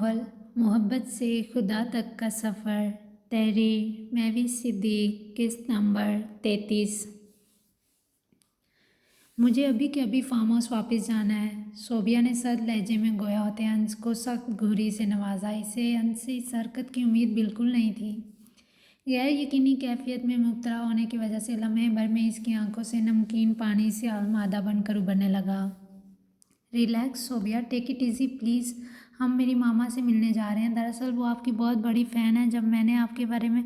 Novel मोहब्बत से खुदा तक का सफ़र तहरीर महवी सिद्दीक किस्त नंबर 33। मुझे अभी के अभी फार्म हाउस वापस जाना है। सोबिया ने सर्द लहजे में गोया होते अंश को सख्त घूरी से नवाजा। इसे अंश से इस हरकत की उम्मीद बिल्कुल नहीं थी। गैर यकीनी कैफियत में मुब्तला होने की वजह से लम्हे भर में इसकी आंखों से नमकीन पानी से आलमादा बनकर उभरने लगा। Relax Sobia, take it easy please. हम मेरी मामा से मिलने जा रहे हैं। दरअसल वो आपकी बहुत बड़ी फ़ैन है। जब मैंने आपके बारे में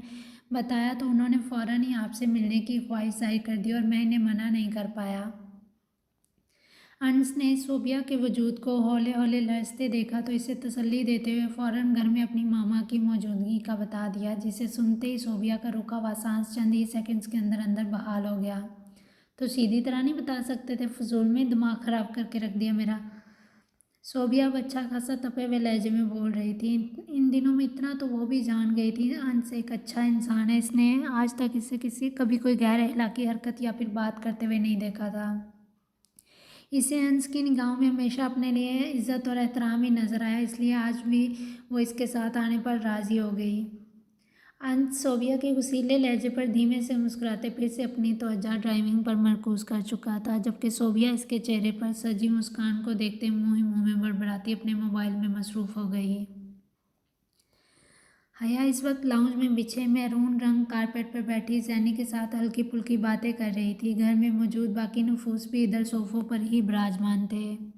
बताया तो उन्होंने फ़ौरन ही आपसे मिलने की ख्वाहिश जाहिर कर दी और मैं इन्हें मना नहीं कर पाया। अंश ने सोबिया के वजूद को हौले हौले लहजते देखा तो इसे तसल्ली देते हुए फ़ौरन घर में अपनी मामा की मौजूदगी का बता दिया, जिसे सुनते ही सोबिया का रुका हुआ सांस चंद ही सेकंड्स के अंदर अंदर बहाल हो गया। तो सीधी तरह नहीं बता सकते थे? फजूल में दिमाग ख़राब करके रख दिया मेरा। सोबिया अब अच्छा खासा तपे हुए लहजे में बोल रही थी। इन दिनों में इतना तो वो भी जान गई थी, अंश एक अच्छा इंसान है। इसने आज तक इसे कभी कोई गैर अखलाकी हरकत या फिर बात करते हुए नहीं देखा था। इसे अंश की निगाहों में हमेशा अपने लिए इज्जत और एहतराम ही नजर आया, इसलिए आज भी वो इसके साथ आने पर राज़ी हो गई। अंश सोबिया के उसीले लहजे पर धीमे से मुस्कुराते फिर से अपनी तवज्जो ड्राइविंग पर मरकूज कर चुका था, जबकि सोबिया इसके चेहरे पर सजी मुस्कान को देखते मुंह ही मुंह में बड़बड़ाती अपने मोबाइल में मसरूफ़ हो गई। हया इस वक्त लाउंज में बिछे मैरून रंग कारपेट पर बैठी जैनी के साथ हल्की फुल्की बातें कर रही थी। घर में मौजूद बाकी नफूस भी इधर सोफ़ों पर ही विराजमान थे।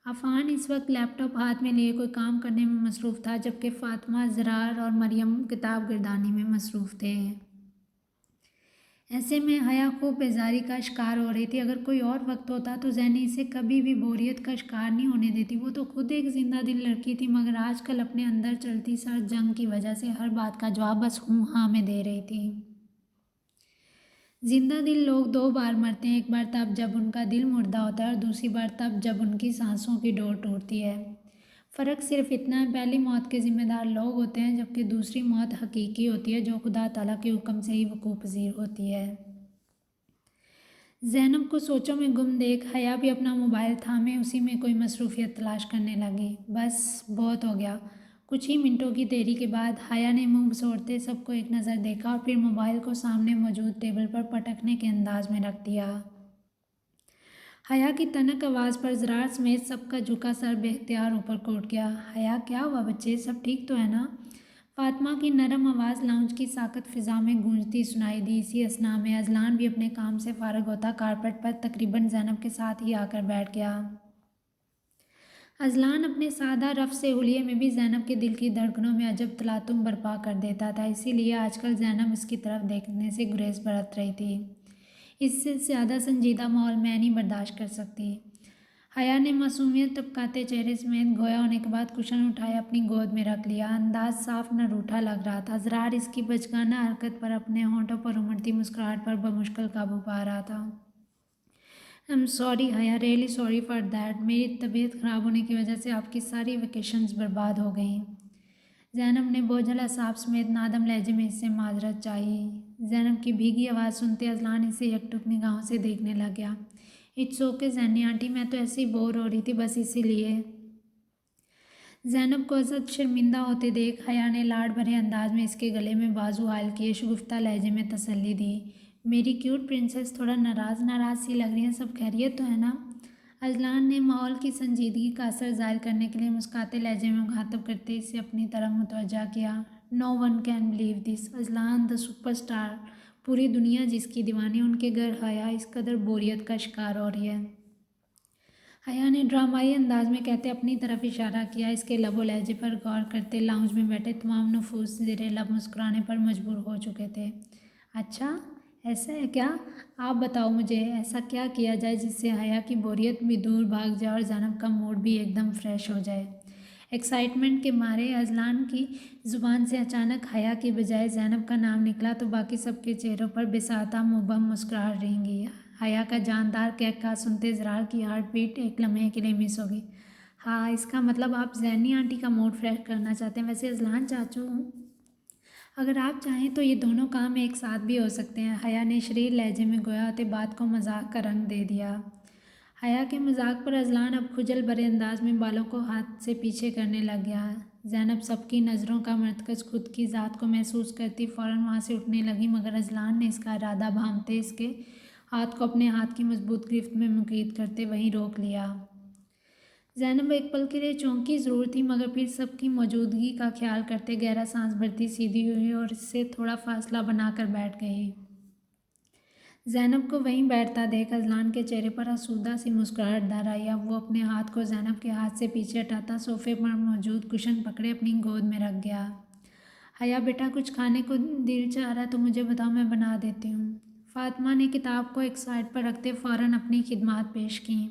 अफान इस वक्त लैपटॉप हाथ में लिए कोई काम करने में मसरूफ़ था, जबकि फ़ातिमा, ज़रार और मरियम किताब गिरदानी में मसरूफ़ थे। ऐसे में हया खूब बेजारी का शिकार हो रही थी। अगर कोई और वक्त होता तो जैनी इसे कभी भी बोरियत का शिकार नहीं होने देती। वो तो खुद एक जिंदा दिल लड़की थी, मगर आजकल अपने अंदर चलती सर्द जंग की वजह से हर बात का जवाब बस हूँ हाँ में दे रही थी। जिंदा दिल लोग दो बार मरते हैं, एक बार तब जब उनका दिल मुर्दा होता है और दूसरी बार तब जब उनकी सांसों की डोर टूटती है। फ़र्क सिर्फ इतना है, पहली मौत के ज़िम्मेदार लोग होते हैं, जबकि दूसरी मौत हकीकी होती है जो खुदा ताला के हुक्म से ही वकूफ़ पज़ीर होती है। ज़ैनब को सोचों में गुम देख हया भी अपना मोबाइल थामे उसी में कोई मसरूफ़ियत तलाश करने लगी। बस बहुत हो गया। कुछ ही मिनटों की देरी के बाद हया ने मुंह बसोड़ते सबको एक नज़र देखा और फिर मोबाइल को सामने मौजूद टेबल पर पटकने के अंदाज में रख दिया। हया की तनक आवाज़ पर ज़रार समेत सबका झुका सर बेख्तियार ऊपर को उठ गया। हया, क्या हुआ बच्चे, सब ठीक तो है ना? फातिमा की नरम आवाज़ लाउंज की साकत फ़िज़ा में गूंजती सुनाई दी। इसी असना में अजलान भी अपने काम से फ़ारिग होता कारपेट पर तकरीबन ज़ैनब के साथ ही आकर बैठ गया। अजलान अपने सादा रफ से हुलिये में भी ज़ैनब के दिल की धड़कनों में अजब तलातुम बर्पा कर देता था, इसीलिए आजकल ज़ैनब इसकी तरफ देखने से गुरेज बरत रही थी। इससे ज़्यादा संजीदा माहौल मैं नहीं बर्दाश्त कर सकती। हया ने मासूमियत टपकाते चेहरे समेत गोया होने के बाद कुशन उठाया अपनी गोद में रख लिया। अंदाज साफ न रूठा लग रहा था। ज़रार इसकी बचकाना हरकत पर अपने होंठों पर उमड़ती मुस्कुराहट पर बमुश्किल काबू पा रहा था। आई एम सॉरी हया, रियली सॉरी फॉर दैट। मेरी तबीयत ख़राब होने की वजह से आपकी सारी वेकेशंस बर्बाद हो गई। ज़ैनब ने बोझल असाब समेत नादम लहजे में इससे माजरत चाही। ज़ैनब की भीगी आवाज़ सुनते अजलान इसे एकटुक निगाहों से देखने लग गया। इट्स ओके ज़ैनी आंटी, मैं तो ऐसे ही बोर हो रही थी बस इसीलिए। ज़ैनब को असद शर्मिंदा होते देख हया ने लाड भरे अंदाज में इसके गले में बाजू हाल किए शगुफ्ता लहजे में तसल्ली दी। मेरी क्यूट प्रिंसेस, थोड़ा नाराज़ सी लग रही हैं, सब खैरियत तो है ना? अजलान ने माहौल की संजीदगी का असर ज़ाहिर करने के लिए मुस्कुराते लहजे में मुखातब करते इसे अपनी तरफ मुतवज्जा किया। No one can believe this Azlan, the superstar. पूरी दुनिया जिसकी दीवानी, उनके घर हया इस कदर बोरियत का शिकार हो रही है। हया ने ड्रामाई अंदाज में कहते अपनी तरफ इशारा किया। इसके लबो लहजे पर गौर करते लाउंज में बैठे तमाम नफूस ज़ेरे लब मुस्कुराने पर मजबूर हो चुके थे। अच्छा, ऐसा है क्या? आप बताओ मुझे, ऐसा क्या किया जाए जिससे हया की बोरियत भी दूर भाग जाए और ज़ैनब का मूड भी एकदम फ्रेश हो जाए? एक्साइटमेंट के मारे अजलान की ज़ुबान से अचानक हया की बजाय ज़ैनब का नाम निकला तो बाकी सबके चेहरों पर बेसाता मुबहम मुस्कुराहट रेंगी। हया का जानदार कहका सुनते ज़रार की हार्ट बीट एक लम्हे के लिए मिस होगी। हाँ, इसका मतलब आप ज़ैनी आंटी का मूड फ्रेश करना चाहते हैं। वैसे अजलान चाचू, अगर आप चाहें तो ये दोनों काम एक साथ भी हो सकते हैं। हया ने शरीर लहजे में गोया होते बात को मजाक का रंग दे दिया। हया के मजाक पर अजलान अब खुजल भरे अंदाज में बालों को हाथ से पीछे करने लग गया। ज़ैनब सबकी नज़रों का मरकज़ खुद की ज़ात को महसूस करती फ़ौरन वहाँ से उठने लगी, मगर अजलान ने इसका इरादा भांपते इसके हाथ को अपने हाथ की मजबूत गिरफ्त में मुक़य्यद करते वहीं रोक लिया। ज़ैनब एक पल के लिए चौंकी ज़रूर थी, मगर फिर सबकी मौजूदगी का ख्याल करते गहरा सांस भरती सीधी हुई और इससे थोड़ा फासला बनाकर बैठ गई। ज़ैनब को वहीं बैठता देख अजलान के चेहरे पर आसूदा सी मुस्कुराहट धर आई। अब वो अपने हाथ को ज़ैनब के हाथ से पीछे हटाता सोफे पर मौजूद कुशन पकड़े अपनी गोद में रख गया। हया बेटा, कुछ खाने को दिल चाह रहा तो मुझे बताओ, मैं बना देती हूँ। फ़ातिमा ने किताब को एक साइड पर रखते फ़ौरन अपनी खिदमत पेश की।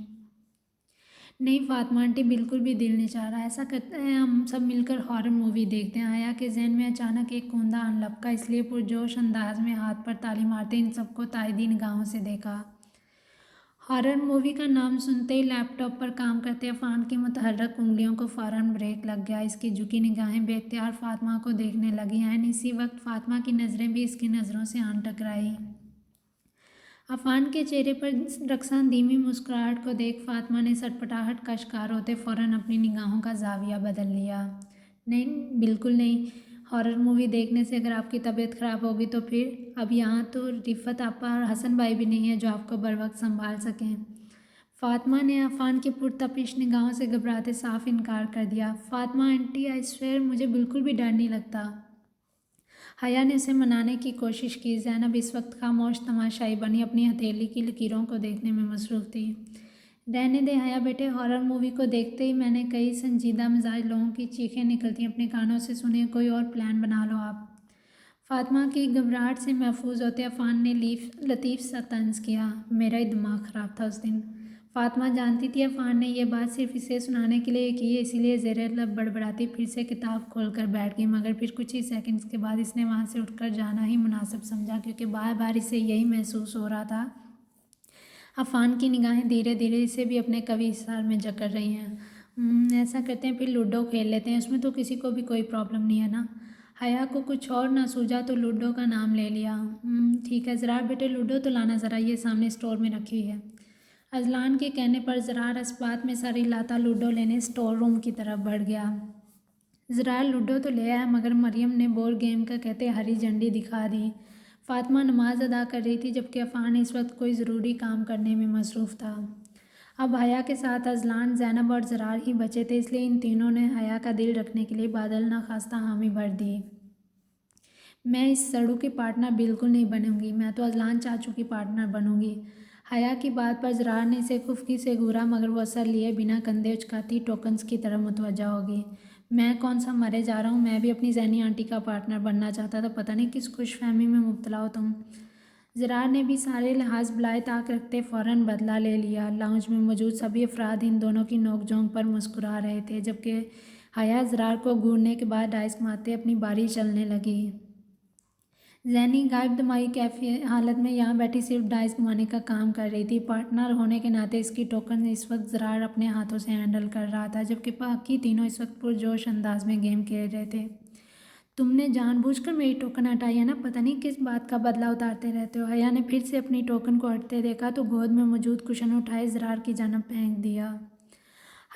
नहीं फ़ातिमा आंटी, बिल्कुल भी दिल नहीं चाह रहा। ऐसा करते हैं हम सब मिलकर हॉरर मूवी देखते हैं। हया के जहन में अचानक एक कूंदा आन लपका, इसलिए पुरजोश अंदाज में हाथ पर ताली मारते इन सबको ताइदी निगाहों से देखा। हॉरर मूवी का नाम सुनते ही लैपटॉप पर काम करते अफान की मुतहर्रक उंगलियों को फ़ौरन ब्रेक लग गया। इसकी झुकी निगाहें बेख्तियार फ़ातिमा को देखने लगी। ऐन इसी वक्त फ़ातिमा की नज़रें भी इसकी नज़रों से आन टकराई। अफान के चेहरे पर रक्सान धीमी मुस्कुराहट को देख फ़ातिमा ने सटपटाहट का शिकार होते फ़ौरन अपनी निगाहों का जाविया बदल लिया। नहीं, बिल्कुल नहीं। हॉरर मूवी देखने से अगर आपकी तबीयत ख़राब होगी तो फिर अब यहाँ तो रिफ़त आपा और हसन भाई भी नहीं है जो आपको बर वक्त संभाल सकें। फ़ातिमा ने अफान की पुरतपिश निगाहों से घबराते साफ इनकार कर दिया। फ़ातिमा आंटी, आई स्वेयर मुझे बिल्कुल भी डर नहीं लगता। हया ने उसे मनाने की कोशिश की। ज़ैनब इस वक्त खामोश तमाशाई बनी अपनी हथेली की लकीरों को देखने में मसरूफ़ थी। रहने दे हया बेटे, हॉरर मूवी को देखते ही मैंने कई संजीदा मिजाज लोगों की चीखें निकलती अपने कानों से सुनी। कोई और प्लान बना लो आप। फ़ातिमा की घबराहट से महफूज होते अफान ने लतीफ़ सा तंज किया। मेरा ही दिमाग ख़राब था उस दिन। फ़ातिमा जानती थी अफान ने यह बात सिर्फ इसे सुनाने के लिए की है, इसीलिए ज़ेर लब बड़बड़ाती फिर से किताब खोलकर बैठ गई। मगर फिर कुछ ही सेकंड्स के बाद इसने वहाँ से उठकर जाना ही मुनासिब समझा, क्योंकि बार बार इसे यही महसूस हो रहा था अफान की निगाहें धीरे धीरे इसे भी अपने कवि हिसार में जकड़ रही हैं। ऐसा करते हैं फिर लूडो खेल लेते हैं, उसमें तो किसी को भी कोई प्रॉब्लम नहीं है ना। हया को कुछ और ना सूझा तो लूडो का नाम ले लिया। ठीक है ज़रार बेटे, लूडो तो लाना ज़रा, ये सामने स्टोर में रखी हुई है। अजलान के कहने पर ज़रार अस्बात में सारी लाता लूडो लेने स्टोर रूम की तरफ बढ़ गया। ज़रार लूडो तो ले आया, मगर मरियम ने बोर्ड गेम का कहते हरी झंडी दिखा दी। फ़ातिमा नमाज अदा कर रही थी, जबकि अफान इस वक्त कोई ज़रूरी काम करने में मसरूफ़ था। अब हया के साथ अजलान, ज़ैनब और ज़रार ही बचे थे, इसलिए इन तीनों ने हया का दिल रखने के लिए बादल नाखास्ता हामी भर दी। मैं इस सड़ू की पार्टनर बिल्कुल नहीं बनूंगी, मैं तो अजलान चाचू की पार्टनर बनूंगी। हया की बात पर ज़रार ने इसे खुफकी से घूरा, मगर वो असर लिए बिना कंधे उचकाती टोकन्स की तरफ मुतवज्जा होगी। मैं कौन सा मरे जा रहा हूँ, मैं भी अपनी जैनी आंटी का पार्टनर बनना चाहता था। पता नहीं किस खुशफहमी में मुब्तला हो तुम। ज़रार ने भी सारे लिहाज बुलाए ताक रखते फ़ौरन बदला ले लिया। लाउंज में मौजूद सभी अफराद इन दोनों की नोक-झोंक पर मुस्कुरा रहे थे, जबकि हया ज़रार को घूरने के बाद डाइस मारते अपनी बारी चलने लगी। जैनी गायब दिमागी कैफी हालत में यहाँ बैठी सिर्फ डाइस घुमाने का काम कर रही थी। पार्टनर होने के नाते इसकी टोकन इस वक्त ज़रार अपने हाथों से हैंडल कर रहा था, जबकि बाकी तीनों इस वक्त पुरजोश अंदाज में गेम खेल रहे थे। तुमने जानबूझकर मेरी टोकन हटाई है ना, पता नहीं किस बात का बदला उतारते रहते हो। हया ने फिर से अपनी टोकन को हटते देखा तो गोद में मौजूद कुशन उठाए ज़रार की जानब फेंक दिया।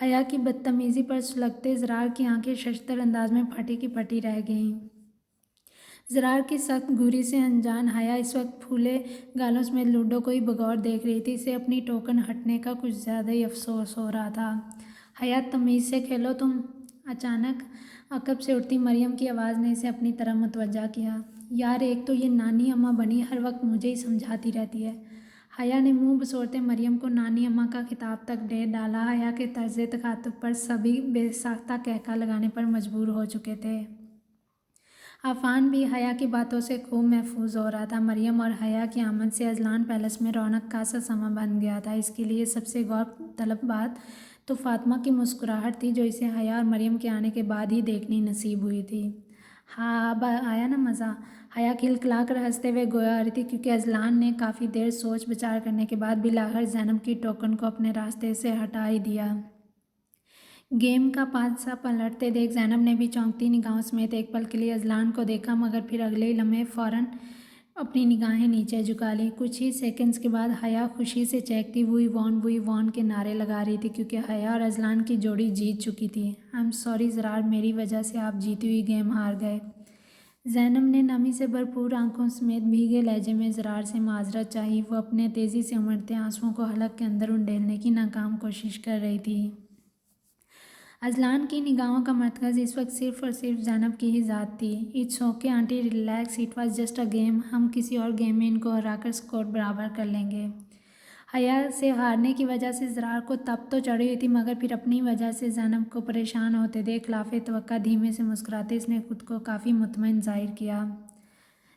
हया की बदतमीज़ी पर सुलगते ज़रार की आंखें शशतर अंदाज में फटी की फटी रह गईं। ज़रार की सख्त घूरी से अनजान हया इस वक्त फूले गालों में लूडो को ही बगौर देख रही थी। इसे अपनी टोकन हटने का कुछ ज़्यादा ही अफसोस हो रहा था। हया, तमीज़ से खेलो तुम। अचानक अकब से उठती मरियम की आवाज़ ने इसे अपनी तरफ मुतवज्जा किया। यार, एक तो ये नानी अम्मा बनी हर वक्त मुझे ही समझाती रहती है। हया ने मुंह बसोरते मरियम को नानी अम्मा का खिताब तक दे डाला। हया के तर्ज तखातुब पर सभी बेसाख्ता कहका लगाने पर मजबूर हो चुके थे। अफान भी हया की बातों से खूब महफूज हो रहा था। मरियम और हया की आमद से अजलान पैलेस में रौनक का सा समा बन गया था। इसके लिए सबसे गौर तलब बात तो फ़ातिमा की मुस्कुराहट थी, जो इसे हया और मरियम के आने के बाद ही देखनी नसीब हुई थी। हाँ, अब आया ना मज़ा। हया खिलखिला कर हंसते हुए गोया आ रही थी, क्योंकि अजलान ने काफ़ी देर सोच विचार करने के बाद बिलाखिर ज़ैनब की टोकन को अपने रास्ते से हटा ही दिया। गेम का पासा पलटते देख ज़ैनब ने भी चौंकती निगाहों समेत एक पल के लिए अजलान को देखा, मगर फिर अगले ही लम्हे फ़ौरन अपनी निगाहें नीचे झुका ली। कुछ ही सेकंड्स के बाद हया खुशी से चहकती हुई वुई वॉन के नारे लगा रही थी, क्योंकि हया और अजलान की जोड़ी जीत चुकी थी। आई एम सॉरी ज़रार, मेरी वजह से आप जीती हुई गेम हार गए। ज़ैनब ने नमी से भरपूर आंखों समेत भीगे लहजे में ज़रार से माजरत चाही। वो अपने तेज़ी से उमड़ते आंसुओं को हलक के अंदर उंडेलने की नाकाम कोशिश कर रही थी। अजलान की निगाहों का मरकज़ इस वक्त सिर्फ और सिर्फ ज़ैनब की ही ज़ात थी। It's okay aunty, relax, it was just a game. हम किसी और गेम में इनको हराकर स्कोर बराबर कर लेंगे। हया से हारने की वजह से ज़रार को तब तो चढ़ी हुई थी, मगर फिर अपनी वजह से ज़ैनब को परेशान होते देख खिलाफ़े तवक्का धीमे से मुस्कुराते इसने खुद को काफ़ी मुतमईन ज़ाहिर किया।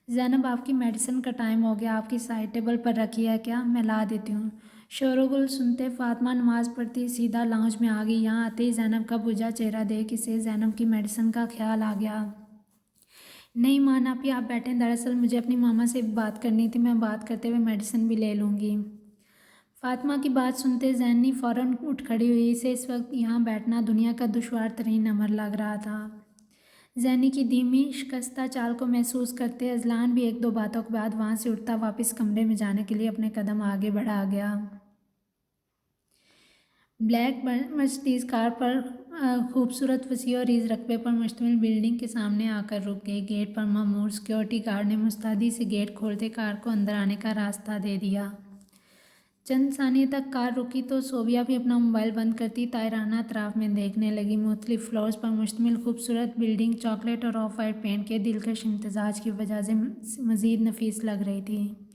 ज़ैनब, आपकी मेडिसिन का टाइम हो गया, आपकी साइड टेबल पर रखी है क्या? मैं ला देती हूँ। शोरगुल सुनते फ़ातिमा नमाज़ पढ़ती सीधा लाउंज में आ गई। यहाँ आते ही ज़ैनब का बुझा चेहरा देख इसे ज़ैनब की मेडिसिन का ख्याल आ गया। नहीं माँ नापी, आप बैठें, दरअसल मुझे अपनी मामा से बात करनी थी, मैं बात करते हुए मेडिसिन भी ले लूँगी। फ़ातिमा की बात सुनते ज़ैनी फ़ौरन उठ खड़ी हुई। इसे इस वक्त यहाँ बैठना दुनिया का दुश्वार तरीन अमर लग रहा था। ज़ैनी की धीमी शिकस्ता चाल को महसूस करते अजलान भी एक दो बातों के बाद वहाँ से उठता वापस कमरे में जाने के लिए अपने कदम आगे बढ़ा गया। ब्लैक मर्सिडीज़ कार पर खूबसूरत वसी और रीज़ रकबे पर मुश्तमिल बिल्डिंग के सामने आकर रुक गई। गेट पर मामूर सिक्योरिटी गार्ड ने मुस्तैदी से गेट खोलते कार को अंदर आने का रास्ता दे दिया। चंद सानिये तक कार रुकी तो सोबिया भी अपना मोबाइल बंद करती तायराना अतराफ में देखने लगी। मुख्तलिफ फ्लोर्स पर मुश्तमिल खूबसूरत बिल्डिंग चॉकलेट और ऑफ वाइट पेंट के दिलकश इम्तजाज की वजह से मज़ीद नफीस लग रही थी।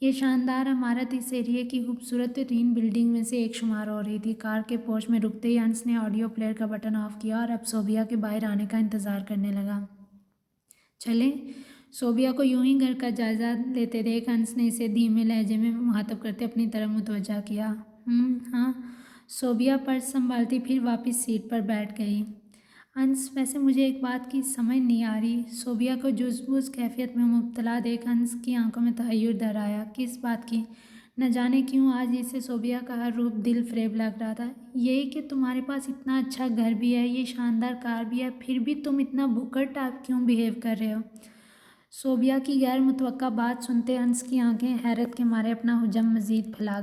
ये शानदार इमारत इस एरिए की खूबसूरत तरीन बिल्डिंग में से एक शुमार हो रही थी। कार के पोर्च में रुकते ही अंस ने ऑडियो प्लेयर का बटन ऑफ किया और अब सोबिया के बाहर आने का इंतज़ार करने लगा। चलें। सोबिया को यूं ही घर का जायज़ा लेते देख अंस ने इसे धीमे लहजे में मुखातब करते अपनी तरफ मुतवज्जा किया। हाँ। सोबिया पर्स संभालती फिर वापस सीट पर बैठ गई। अंस, वैसे मुझे एक बात की समझ नहीं आ रही। सोबिया को जुज़बुज़ कैफियत में मुब्तला देख अंस की आंखों में तहय्युर दर आया। किस बात की? न जाने क्यों आज इसे सोबिया का हर रूप दिल फरेब लग रहा था। यही कि तुम्हारे पास इतना अच्छा घर भी है, ये शानदार कार भी है, फिर भी तुम इतना भुक्कड़ टाइप क्यों बिहेव कर रहे हो? सोबिया की गैर मुतवक्का बात सुनते अंस की आंखें हैरत के मारे अपना हुजम मज़ीद फैला